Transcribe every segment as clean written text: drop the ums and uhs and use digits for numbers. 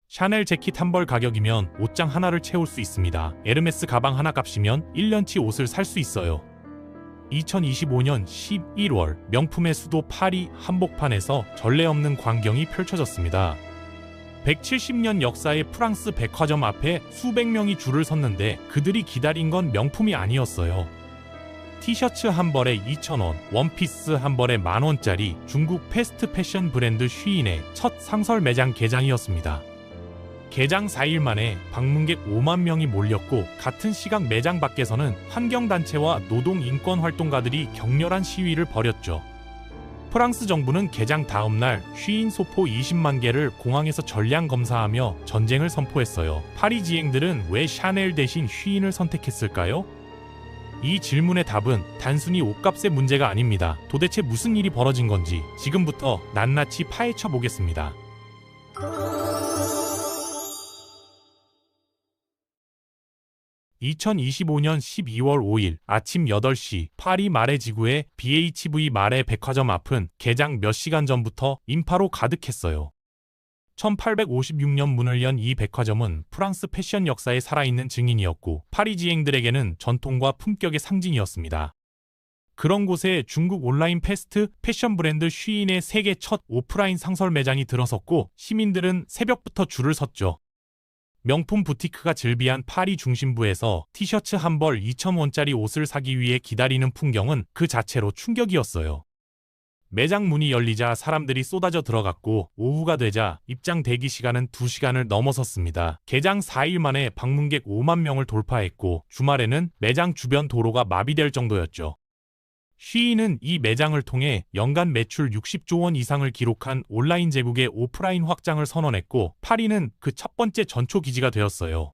샤넬 재킷 한 벌 가격이면 옷장 하나를 채울 수 있습니다. 에르메스 가방 하나 값이면 1년치 옷을 살 수 있어요. 2025년 11월 명품의 수도 파리 한복판에서 전례 없는 광경이 펼쳐졌습니다. 170년 역사의 프랑스 백화점 앞에 수백 명이 줄을 섰는데 그들이 기다린 건 명품이 아니었어요. 티셔츠 한 벌에 2,000원, 원피스 한 벌에 10,000원짜리 중국 패스트 패션 브랜드 쉬인의 첫 상설 매장 개장이었습니다. 개장 4일 만에 방문객 5만 명이 몰렸고 같은 시각 매장 밖에서는 환경단체와 노동인권활동가들이 격렬한 시위를 벌였죠. 프랑스 정부는 개장 다음 날 쉬인 소포 20만 개를 공항에서 전량 검사하며 전쟁을 선포했어요. 파리지앵들은 왜 샤넬 대신 쉬인을 선택했을까요? 이 질문의 답은 단순히 옷값의 문제가 아닙니다. 도대체 무슨 일이 벌어진 건지 지금부터 낱낱이 파헤쳐 보겠습니다. 2025년 12월 5일 아침 8시 파리 마레 지구의 BHV 마레 백화점 앞은 개장 몇 시간 전부터 인파로 가득했어요. 1856년 문을 연 이 백화점은 프랑스 패션 역사에 살아있는 증인이었고 파리지앵들에게는 전통과 품격의 상징이었습니다. 그런 곳에 중국 온라인 패스트 패션 브랜드 쉬인의 세계 첫 오프라인 상설 매장이 들어섰고 시민들은 새벽부터 줄을 섰죠. 명품 부티크가 즐비한 파리 중심부에서 티셔츠 한 벌 2,000원짜리 옷을 사기 위해 기다리는 풍경은 그 자체로 충격이었어요. 매장 문이 열리자 사람들이 쏟아져 들어갔고 오후가 되자 입장 대기 시간은 2시간을 넘어섰습니다. 개장 4일 만에 방문객 5만 명을 돌파했고 주말에는 매장 주변 도로가 마비될 정도였죠. 쉬인은 이 매장을 통해 연간 매출 60조 원 이상을 기록한 온라인 제국의 오프라인 확장을 선언했고 파리는 그 첫 번째 전초 기지가 되었어요.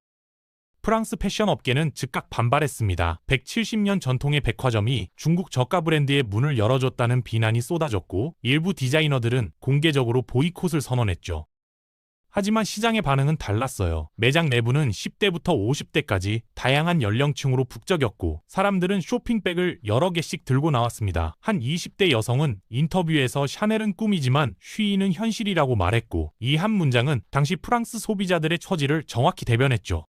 프랑스 패션 업계는 즉각 반발했습니다. 170년 전통의 백화점이 중국 저가 브랜드의 문을 열어줬다는 비난이 쏟아졌고 일부 디자이너들은 공개적으로 보이콧을 선언했죠. 하지만 시장의 반응은 달랐어요. 매장 내부는 10대부터 50대까지 다양한 연령층으로 북적였고 사람들은 쇼핑백을 여러 개씩 들고 나왔습니다. 한 20대 여성은 인터뷰에서 샤넬은 꿈이지만 쉬인은 현실이라고 말했고 이 한 문장은 당시 프랑스 소비자들의 처지를 정확히 대변했죠.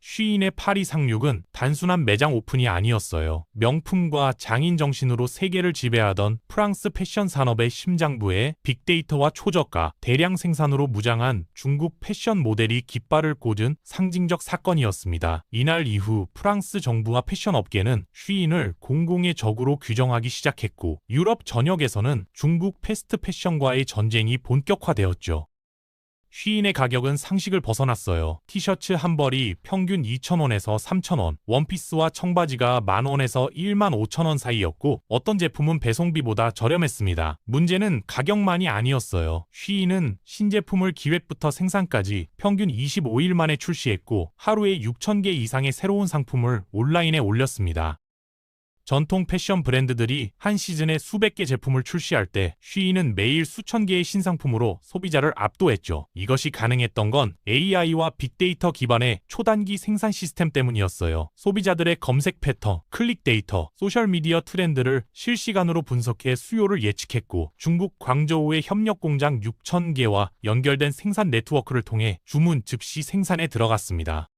쉬인의 파리 상륙은 단순한 매장 오픈이 아니었어요. 명품과 장인 정신으로 세계를 지배하던 프랑스 패션 산업의 심장부에 빅데이터와 초저가, 대량 생산으로 무장한 중국 패션 모델이 깃발을 꽂은 상징적 사건이었습니다. 이날 이후 프랑스 정부와 패션 업계는 쉬인을 공공의 적으로 규정하기 시작했고 유럽 전역에서는 중국 패스트 패션과의 전쟁이 본격화되었죠. 쉬인의 가격은 상식을 벗어났어요. 티셔츠 한 벌이 평균 2,000원에서 3,000원, 원피스와 청바지가 10,000원에서 15,000원 사이였고 어떤 제품은 배송비보다 저렴했습니다. 문제는 가격만이 아니었어요. 쉬인은 신제품을 기획부터 생산까지 평균 25일 만에 출시했고 하루에 6,000개 이상의 새로운 상품을 온라인에 올렸습니다. 전통 패션 브랜드들이 한 시즌에 수백 개 제품을 출시할 때 쉬인은 매일 수천 개의 신상품으로 소비자를 압도했죠. 이것이 가능했던 건 AI와 빅데이터 기반의 초단기 생산 시스템 때문이었어요. 소비자들의 검색 패턴, 클릭 데이터, 소셜미디어 트렌드를 실시간으로 분석해 수요를 예측했고 중국 광저우의 협력 공장 6,000개와 연결된 생산 네트워크를 통해 주문 즉시 생산에 들어갔습니다.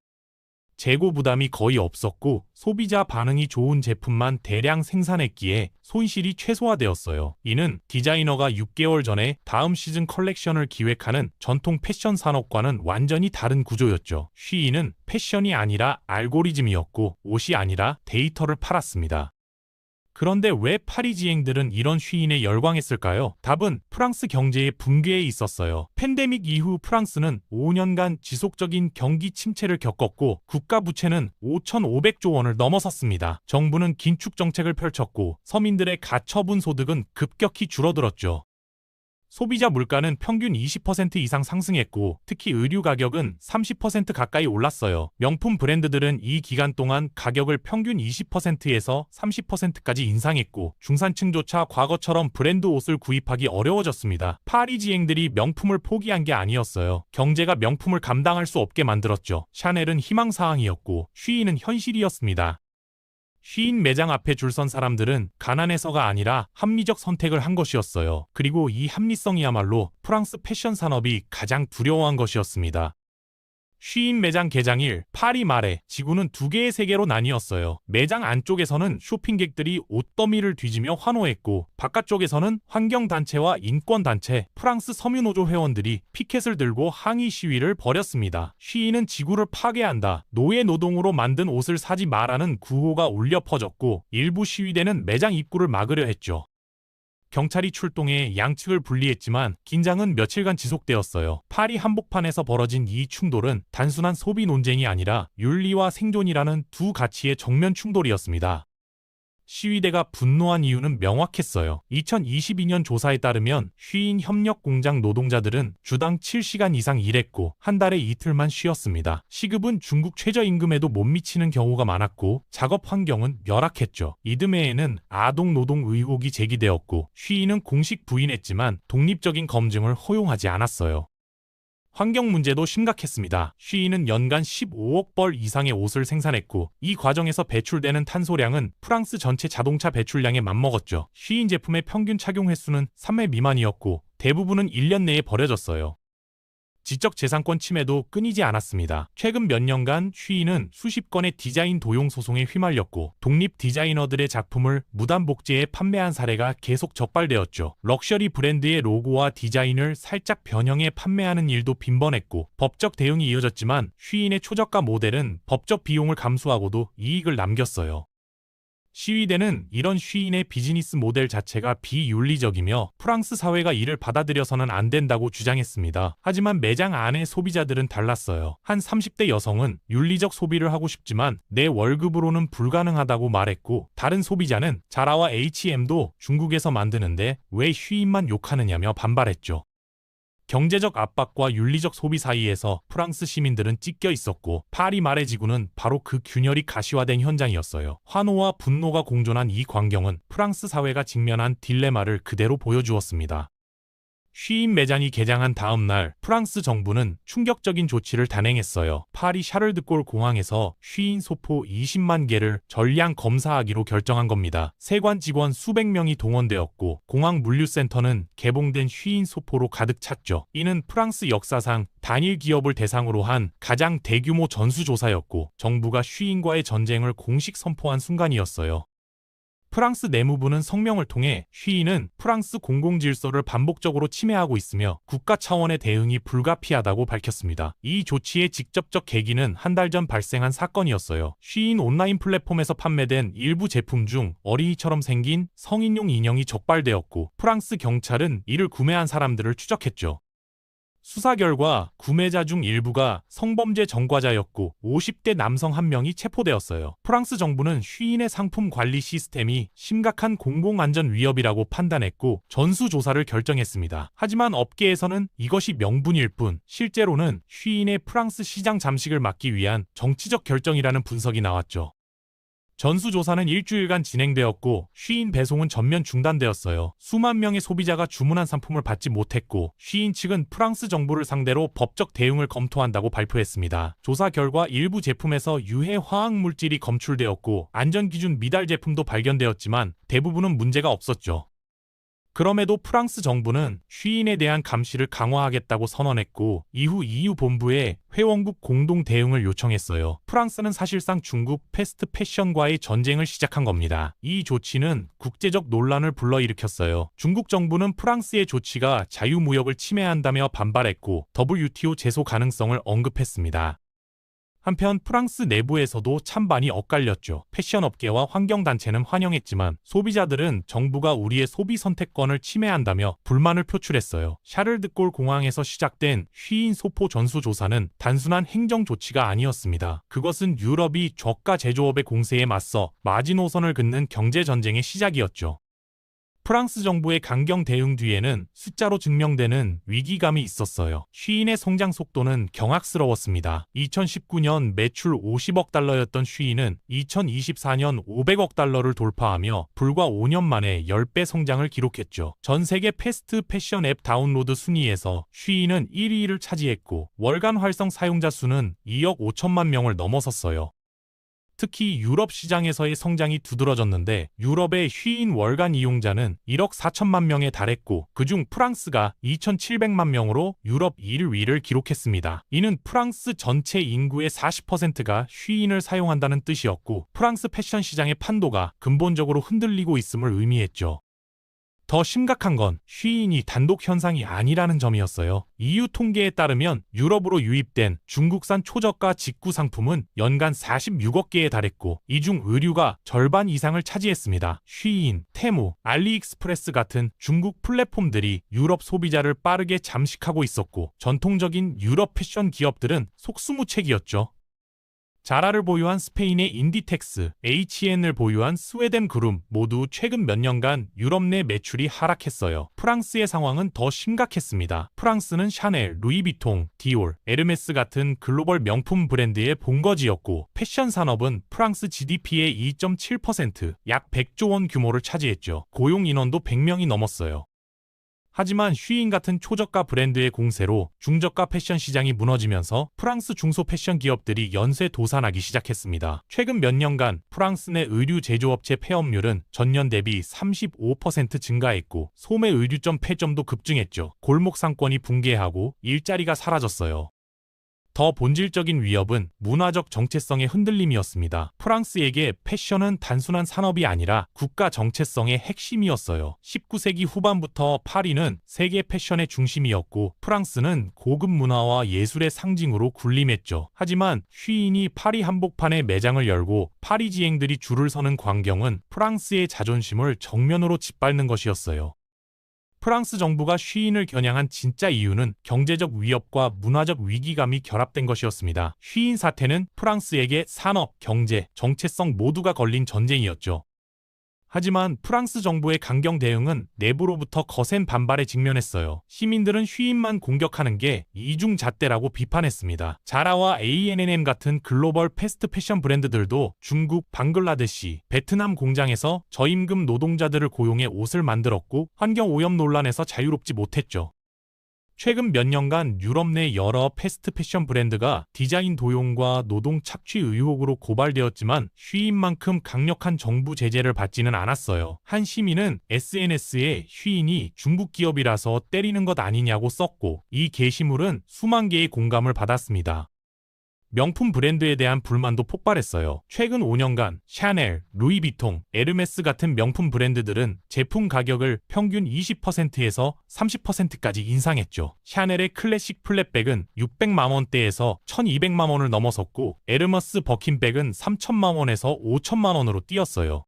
재고 부담이 거의 없었고 소비자 반응이 좋은 제품만 대량 생산했기에 손실이 최소화되었어요. 이는 디자이너가 6개월 전에 다음 시즌 컬렉션을 기획하는 전통 패션 산업과는 완전히 다른 구조였죠. 쉬인은 패션이 아니라 알고리즘이었고 옷이 아니라 데이터를 팔았습니다. 그런데 왜 파리지앵들은 이런 쉬인에 열광했을까요? 답은 프랑스 경제의 붕괴에 있었어요. 팬데믹 이후 프랑스는 5년간 지속적인 경기 침체를 겪었고 국가 부채는 5,500조 원을 넘어섰습니다. 정부는 긴축 정책을 펼쳤고 서민들의 가처분 소득은 급격히 줄어들었죠. 소비자 물가는 평균 20% 이상 상승했고 특히 의류 가격은 30% 가까이 올랐어요. 명품 브랜드들은 이 기간 동안 가격을 평균 20%에서 30%까지 인상했고 중산층조차 과거처럼 브랜드 옷을 구입하기 어려워졌습니다. 파리지앵들이 명품을 포기한 게 아니었어요. 경제가 명품을 감당할 수 없게 만들었죠. 샤넬은 희망사항이었고 쉬인은 현실이었습니다. 쉬인 매장 앞에 줄 선 사람들은 가난해서가 아니라 합리적 선택을 한 것이었어요. 그리고 이 합리성이야말로 프랑스 패션 산업이 가장 두려워한 것이었습니다. 쉬인 매장 개장일 파리 말에 지구는 두 개의 세계로 나뉘었어요. 매장 안쪽에서는 쇼핑객들이 옷더미를 뒤지며 환호했고 바깥쪽에서는 환경단체와 인권단체, 프랑스 섬유노조 회원들이 피켓을 들고 항의 시위를 벌였습니다. 쉬인은 지구를 파괴한다, 노예 노동으로 만든 옷을 사지 마라는 구호가 울려 퍼졌고 일부 시위대는 매장 입구를 막으려 했죠. 경찰이 출동해 양측을 분리했지만 긴장은 며칠간 지속되었어요. 파리 한복판에서 벌어진 이 충돌은 단순한 소비 논쟁이 아니라 윤리와 생존이라는 두 가치의 정면 충돌이었습니다. 시위대가 분노한 이유는 명확했어요. 2022년 조사에 따르면 쉬인 협력 공장 노동자들은 주당 7시간 이상 일했고 한 달에 이틀만 쉬었습니다. 시급은 중국 최저임금에도 못 미치는 경우가 많았고 작업 환경은 열악했죠. 이듬해에는 아동 노동 의혹이 제기되었고 쉬인은 공식 부인했지만 독립적인 검증을 허용하지 않았어요. 환경 문제도 심각했습니다. 쉬인은 연간 15억 벌 이상의 옷을 생산했고 이 과정에서 배출되는 탄소량은 프랑스 전체 자동차 배출량에 맞먹었죠. 쉬인 제품의 평균 착용 횟수는 3회 미만이었고 대부분은 1년 내에 버려졌어요. 지적재산권 침해도 끊이지 않았습니다. 최근 몇 년간 쉬인은 수십 건의 디자인 도용 소송에 휘말렸고 독립 디자이너들의 작품을 무단 복제해 판매한 사례가 계속 적발되었죠. 럭셔리 브랜드의 로고와 디자인을 살짝 변형해 판매하는 일도 빈번했고 법적 대응이 이어졌지만 쉬인의 초저가 모델은 법적 비용을 감수하고도 이익을 남겼어요. 시위대는 이런 쉬인의 비즈니스 모델 자체가 비윤리적이며 프랑스 사회가 이를 받아들여서는 안 된다고 주장했습니다. 하지만 매장 안의 소비자들은 달랐어요. 한 30대 여성은 윤리적 소비를 하고 싶지만 내 월급으로는 불가능하다고 말했고 다른 소비자는 자라와 H&M도 중국에서 만드는데 왜 쉬인만 욕하느냐며 반발했죠. 경제적 압박과 윤리적 소비 사이에서 프랑스 시민들은 찢겨 있었고 파리 말의 지구는 바로 그 균열이 가시화된 현장이었어요. 환호와 분노가 공존한 이 광경은 프랑스 사회가 직면한 딜레마를 그대로 보여주었습니다. 쉬인 매장이 개장한 다음 날 프랑스 정부는 충격적인 조치를 단행했어요. 파리 샤를드골 공항에서 쉬인 소포 20만 개를 전량 검사하기로 결정한 겁니다. 세관 직원 수백 명이 동원되었고 공항 물류센터는 개봉된 쉬인 소포로 가득 찼죠. 이는 프랑스 역사상 단일 기업을 대상으로 한 가장 대규모 전수조사였고 정부가 쉬인과의 전쟁을 공식 선포한 순간이었어요. 프랑스 내무부는 성명을 통해 쉬인은 프랑스 공공질서를 반복적으로 침해하고 있으며 국가 차원의 대응이 불가피하다고 밝혔습니다. 이 조치의 직접적 계기는 한 달 전 발생한 사건이었어요. 쉬인 온라인 플랫폼에서 판매된 일부 제품 중 어린이처럼 생긴 성인용 인형이 적발되었고 프랑스 경찰은 이를 구매한 사람들을 추적했죠. 수사 결과 구매자 중 일부가 성범죄 전과자였고 50대 남성 한 명이 체포되었어요. 프랑스 정부는 쉬인의 상품 관리 시스템이 심각한 공공안전 위협이라고 판단했고 전수조사를 결정했습니다. 하지만 업계에서는 이것이 명분일 뿐 실제로는 쉬인의 프랑스 시장 잠식을 막기 위한 정치적 결정이라는 분석이 나왔죠. 전수조사는 일주일간 진행되었고 쉬인 배송은 전면 중단되었어요. 수만 명의 소비자가 주문한 상품을 받지 못했고 쉬인 측은 프랑스 정부를 상대로 법적 대응을 검토한다고 발표했습니다. 조사 결과 일부 제품에서 유해 화학 물질이 검출되었고 안전기준 미달 제품도 발견되었지만 대부분은 문제가 없었죠. 그럼에도 프랑스 정부는 쉬인에 대한 감시를 강화하겠다고 선언했고 이후 EU 본부에 회원국 공동 대응을 요청했어요. 프랑스는 사실상 중국 패스트 패션과의 전쟁을 시작한 겁니다. 이 조치는 국제적 논란을 불러일으켰어요. 중국 정부는 프랑스의 조치가 자유무역을 침해한다며 반발했고 WTO 제소 가능성을 언급했습니다. 한편 프랑스 내부에서도 찬반이 엇갈렸죠. 패션업계와 환경단체는 환영했지만 소비자들은 정부가 우리의 소비 선택권을 침해한다며 불만을 표출했어요. 샤를드골 공항에서 시작된 쉬인 소포 전수조사는 단순한 행정 조치가 아니었습니다. 그것은 유럽이 저가 제조업의 공세에 맞서 마지노선을 긋는 경제전쟁의 시작이었죠. 프랑스 정부의 강경 대응 뒤에는 숫자로 증명되는 위기감이 있었어요. 쉬인의 성장 속도는 경악스러웠습니다. 2019년 매출 50억 달러였던 쉬인은 2024년 500억 달러를 돌파하며 불과 5년 만에 10배 성장을 기록했죠. 전 세계 패스트 패션 앱 다운로드 순위에서 쉬인은 1위를 차지했고 월간 활성 사용자 수는 2억 5천만 명을 넘어섰어요. 특히 유럽 시장에서의 성장이 두드러졌는데 유럽의 쉬인 월간 이용자는 1억 4천만 명에 달했고 그중 프랑스가 2,700만 명으로 유럽 1위를 기록했습니다. 이는 프랑스 전체 인구의 40%가 쉬인을 사용한다는 뜻이었고 프랑스 패션 시장의 판도가 근본적으로 흔들리고 있음을 의미했죠. 더 심각한 건 쉬인이 단독 현상이 아니라는 점이었어요. EU 통계에 따르면 유럽으로 유입된 중국산 초저가 직구 상품은 연간 46억 개에 달했고 이 중 의류가 절반 이상을 차지했습니다. 쉬인, 테무, 알리익스프레스 같은 중국 플랫폼들이 유럽 소비자를 빠르게 잠식하고 있었고 전통적인 유럽 패션 기업들은 속수무책이었죠. 자라를 보유한 스페인의 인디텍스, H&N을 보유한 스웨덴 그룹 모두 최근 몇 년간 유럽 내 매출이 하락했어요. 프랑스의 상황은 더 심각했습니다. 프랑스는 샤넬, 루이비통, 디올, 에르메스 같은 글로벌 명품 브랜드의 본거지였고 패션 산업은 프랑스 GDP의 2.7%, 약 100조 원 규모를 차지했죠. 고용 인원도 100명이 넘었어요. 하지만 쉬인 같은 초저가 브랜드의 공세로 중저가 패션 시장이 무너지면서 프랑스 중소 패션 기업들이 연쇄 도산하기 시작했습니다. 최근 몇 년간 프랑스 내 의류 제조업체 폐업률은 전년 대비 35% 증가했고 소매 의류점 폐점도 급증했죠. 골목 상권이 붕괴하고 일자리가 사라졌어요. 더 본질적인 위협은 문화적 정체성의 흔들림이었습니다. 프랑스에게 패션은 단순한 산업이 아니라 국가 정체성의 핵심이었어요. 19세기 후반부터 파리는 세계 패션의 중심이었고 프랑스는 고급 문화와 예술의 상징으로 군림했죠. 하지만 쉬인이 파리 한복판에 매장을 열고 파리지앵들이 줄을 서는 광경은 프랑스의 자존심을 정면으로 짓밟는 것이었어요. 프랑스 정부가 쉬인을 겨냥한 진짜 이유는 경제적 위협과 문화적 위기감이 결합된 것이었습니다. 쉬인 사태는 프랑스에게 산업, 경제, 정체성 모두가 걸린 전쟁이었죠. 하지만 프랑스 정부의 강경 대응은 내부로부터 거센 반발에 직면했어요. 시민들은 쉬인만 공격하는 게 이중잣대라고 비판했습니다. 자라와 A&M 같은 글로벌 패스트 패션 브랜드들도 중국, 방글라데시, 베트남 공장에서 저임금 노동자들을 고용해 옷을 만들었고 환경오염 논란에서 자유롭지 못했죠. 최근 몇 년간 유럽 내 여러 패스트 패션 브랜드가 디자인 도용과 노동 착취 의혹으로 고발되었지만 쉬인만큼 강력한 정부 제재를 받지는 않았어요. 한 시민은 SNS에 쉬인이 중국 기업이라서 때리는 것 아니냐고 썼고 이 게시물은 수만 개의 공감을 받았습니다. 명품 브랜드에 대한 불만도 폭발했어요. 최근 5년간 샤넬, 루이비통, 에르메스 같은 명품 브랜드들은 제품 가격을 평균 20%에서 30%까지 인상했죠. 샤넬의 클래식 플랫백은 600만 원대에서 1200만 원을 넘어섰고 에르머스 버킨백은 3000만 원에서 5000만 원으로 뛰었어요.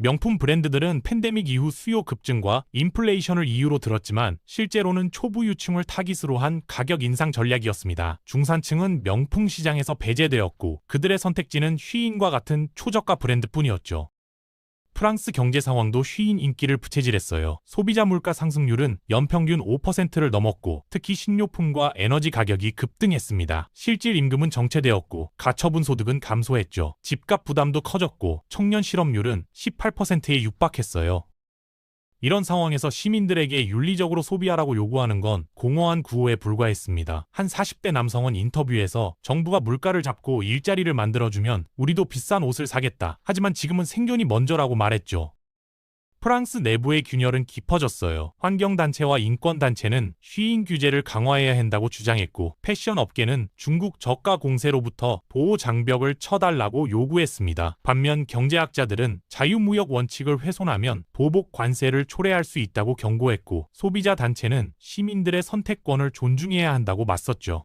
명품 브랜드들은 팬데믹 이후 수요 급증과 인플레이션을 이유로 들었지만 실제로는 초부 유층을 타깃으로 한 가격 인상 전략이었습니다. 중산층은 명품 시장에서 배제되었고 그들의 선택지는 쉬인과 같은 초저가 브랜드뿐이었죠. 프랑스 경제 상황도 쉬인 인기를 부채질했어요. 소비자 물가 상승률은 연평균 5%를 넘었고 특히 식료품과 에너지 가격이 급등했습니다. 실질 임금은 정체되었고 가처분 소득은 감소했죠. 집값 부담도 커졌고 청년 실업률은 18%에 육박했어요. 이런 상황에서 시민들에게 윤리적으로 소비하라고 요구하는 건 공허한 구호에 불과했습니다. 한 40대 남성은 인터뷰에서 정부가 물가를 잡고 일자리를 만들어주면 우리도 비싼 옷을 사겠다. 하지만 지금은 생존이 먼저라고 말했죠. 프랑스 내부의 균열은 깊어졌어요. 환경단체와 인권단체는 쉬인 규제를 강화해야 한다고 주장했고 패션 업계는 중국 저가 공세로부터 보호 장벽을 쳐달라고 요구했습니다. 반면 경제학자들은 자유무역 원칙을 훼손하면 보복 관세를 초래할 수 있다고 경고했고 소비자 단체는 시민들의 선택권을 존중해야 한다고 맞섰죠.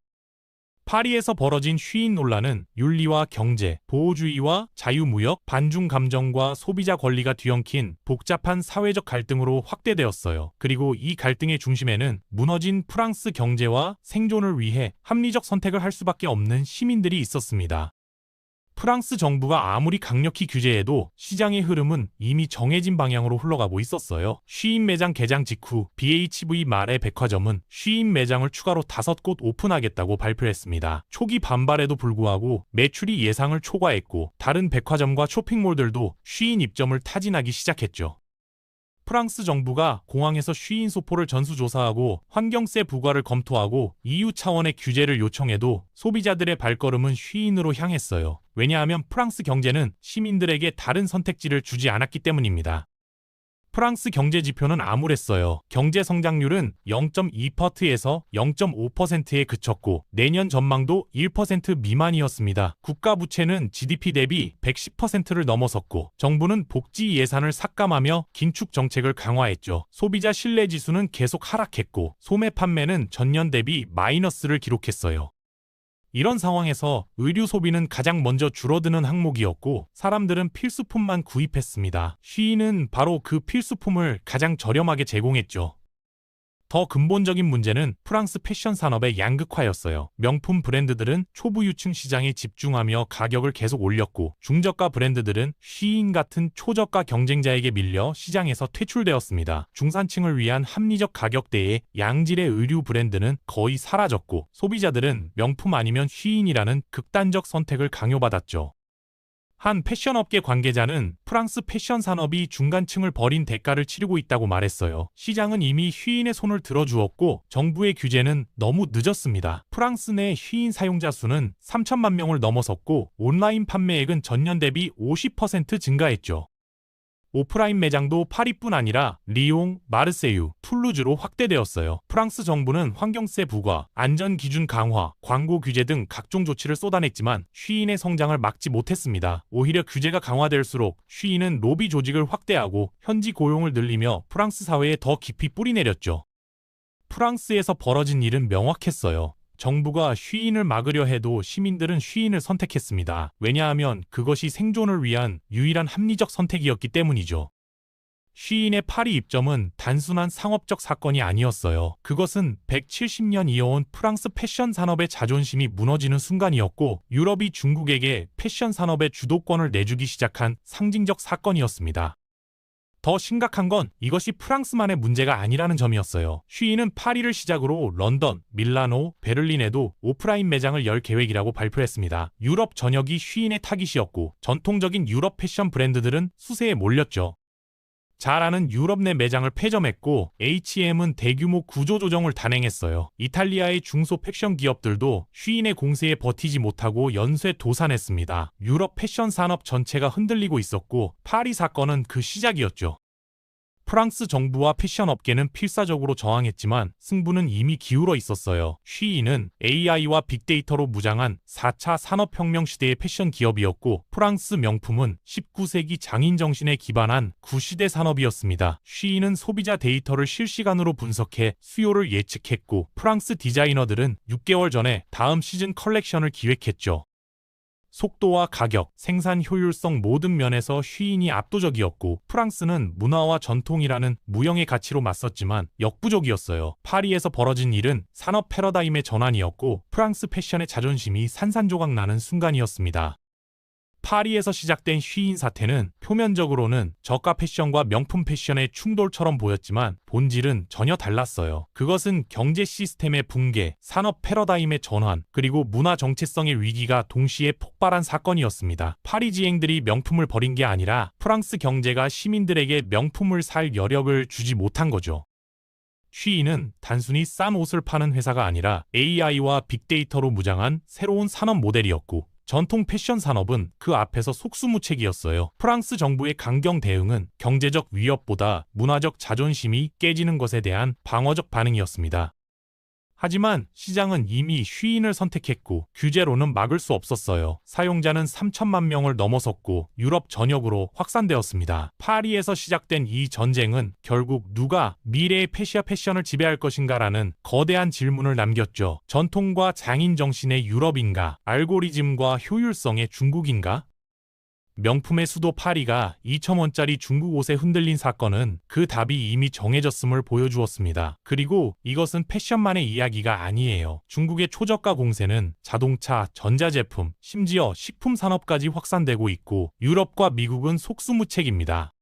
파리에서 벌어진 쉬인 논란은 윤리와 경제, 보호주의와 자유무역, 반중 감정과 소비자 권리가 뒤엉킨 복잡한 사회적 갈등으로 확대되었어요. 그리고 이 갈등의 중심에는 무너진 프랑스 경제와 생존을 위해 합리적 선택을 할 수밖에 없는 시민들이 있었습니다. 프랑스 정부가 아무리 강력히 규제해도 시장의 흐름은 이미 정해진 방향으로 흘러가고 있었어요. 쉬인 매장 개장 직후 BHV 말의 백화점은 쉬인 매장을 추가로 5곳 오픈하겠다고 발표했습니다. 초기 반발에도 불구하고 매출이 예상을 초과했고 다른 백화점과 쇼핑몰들도 쉬인 입점을 타진하기 시작했죠. 프랑스 정부가 공항에서 쉬인 소포를 전수조사하고 환경세 부과를 검토하고 EU 차원의 규제를 요청해도 소비자들의 발걸음은 쉬인으로 향했어요. 왜냐하면 프랑스 경제는 시민들에게 다른 선택지를 주지 않았기 때문입니다. 프랑스 경제 지표는 암울했어요. 경제 성장률은 0.2%에서 0.5%에 그쳤고 내년 전망도 1% 미만이었습니다. 국가 부채는 GDP 대비 110%를 넘어섰고 정부는 복지 예산을 삭감하며 긴축 정책을 강화했죠. 소비자 신뢰 지수는 계속 하락했고 소매 판매는 전년 대비 마이너스를 기록했어요. 이런 상황에서 의류 소비는 가장 먼저 줄어드는 항목이었고 사람들은 필수품만 구입했습니다. 쉬인은 바로 그 필수품을 가장 저렴하게 제공했죠. 더 근본적인 문제는 프랑스 패션 산업의 양극화였어요. 명품 브랜드들은 초부 유층 시장에 집중하며 가격을 계속 올렸고 중저가 브랜드들은 쉬인 같은 초저가 경쟁자에게 밀려 시장에서 퇴출되었습니다. 중산층을 위한 합리적 가격대의 양질의 의류 브랜드는 거의 사라졌고 소비자들은 명품 아니면 쉬인이라는 극단적 선택을 강요받았죠. 한 패션업계 관계자는 프랑스 패션 산업이 중간층을 버린 대가를 치르고 있다고 말했어요. 시장은 이미 쉬인의 손을 들어주었고 정부의 규제는 너무 늦었습니다. 프랑스 내 쉬인 사용자 수는 3천만 명을 넘어섰고 온라인 판매액은 전년 대비 50% 증가했죠. 오프라인 매장도 파리뿐 아니라 리옹, 마르세유, 툴루즈로 확대되었어요. 프랑스 정부는 환경세 부과, 안전기준 강화, 광고 규제 등 각종 조치를 쏟아냈지만 쉬인의 성장을 막지 못했습니다. 오히려 규제가 강화될수록 쉬인은 로비 조직을 확대하고 현지 고용을 늘리며 프랑스 사회에 더 깊이 뿌리내렸죠. 프랑스에서 벌어진 일은 명확했어요. 정부가 쉬인을 막으려 해도 시민들은 쉬인을 선택했습니다. 왜냐하면 그것이 생존을 위한 유일한 합리적 선택이었기 때문이죠. 쉬인의 파리 입점은 단순한 상업적 사건이 아니었어요. 그것은 170년 이어온 프랑스 패션 산업의 자존심이 무너지는 순간이었고 유럽이 중국에게 패션 산업의 주도권을 내주기 시작한 상징적 사건이었습니다. 더 심각한 건 이것이 프랑스만의 문제가 아니라는 점이었어요. 쉬인은 파리를 시작으로 런던, 밀라노, 베를린에도 오프라인 매장을 열 계획이라고 발표했습니다. 유럽 전역이 쉬인의 타깃이었고 전통적인 유럽 패션 브랜드들은 수세에 몰렸죠. 잘 아는 유럽 내 매장을 폐점했고 H&M은 대규모 구조조정을 단행했어요. 이탈리아의 중소 패션 기업들도 쉬인의 공세에 버티지 못하고 연쇄 도산했습니다. 유럽 패션 산업 전체가 흔들리고 있었고 파리 사건은 그 시작이었죠. 프랑스 정부와 패션 업계는 필사적으로 저항했지만 승부는 이미 기울어 있었어요. 쉬인은 AI와 빅데이터로 무장한 4차 산업혁명 시대의 패션 기업이었고 프랑스 명품은 19세기 장인 정신에 기반한 구시대 산업이었습니다. 쉬인은 소비자 데이터를 실시간으로 분석해 수요를 예측했고 프랑스 디자이너들은 6개월 전에 다음 시즌 컬렉션을 기획했죠. 속도와 가격, 생산 효율성 모든 면에서 쉬인이 압도적이었고 프랑스는 문화와 전통이라는 무형의 가치로 맞섰지만 역부족이었어요. 파리에서 벌어진 일은 산업 패러다임의 전환이었고 프랑스 패션의 자존심이 산산조각 나는 순간이었습니다. 파리에서 시작된 쉬인 사태는 표면적으로는 저가 패션과 명품 패션의 충돌처럼 보였지만 본질은 전혀 달랐어요. 그것은 경제 시스템의 붕괴, 산업 패러다임의 전환, 그리고 문화 정체성의 위기가 동시에 폭발한 사건이었습니다. 파리지앵들이 명품을 버린 게 아니라 프랑스 경제가 시민들에게 명품을 살 여력을 주지 못한 거죠. 쉬인은 단순히 싼 옷을 파는 회사가 아니라 AI와 빅데이터로 무장한 새로운 산업 모델이었고 전통 패션 산업은 그 앞에서 속수무책이었어요. 프랑스 정부의 강경 대응은 경제적 위협보다 문화적 자존심이 깨지는 것에 대한 방어적 반응이었습니다. 하지만 시장은 이미 쉬인을 선택했고 규제로는 막을 수 없었어요. 사용자는 3천만 명을 넘어섰고 유럽 전역으로 확산되었습니다. 파리에서 시작된 이 전쟁은 결국 누가 미래의 패션을 지배할 것인가라는 거대한 질문을 남겼죠. 전통과 장인 정신의 유럽인가? 알고리즘과 효율성의 중국인가? 명품의 수도 파리가 2,000원짜리 중국 옷에 흔들린 사건은 그 답이 이미 정해졌음을 보여주었습니다. 그리고 이것은 패션만의 이야기가 아니에요. 중국의 초저가 공세는 자동차, 전자제품, 심지어 식품 산업까지 확산되고 있고 유럽과 미국은 속수무책입니다.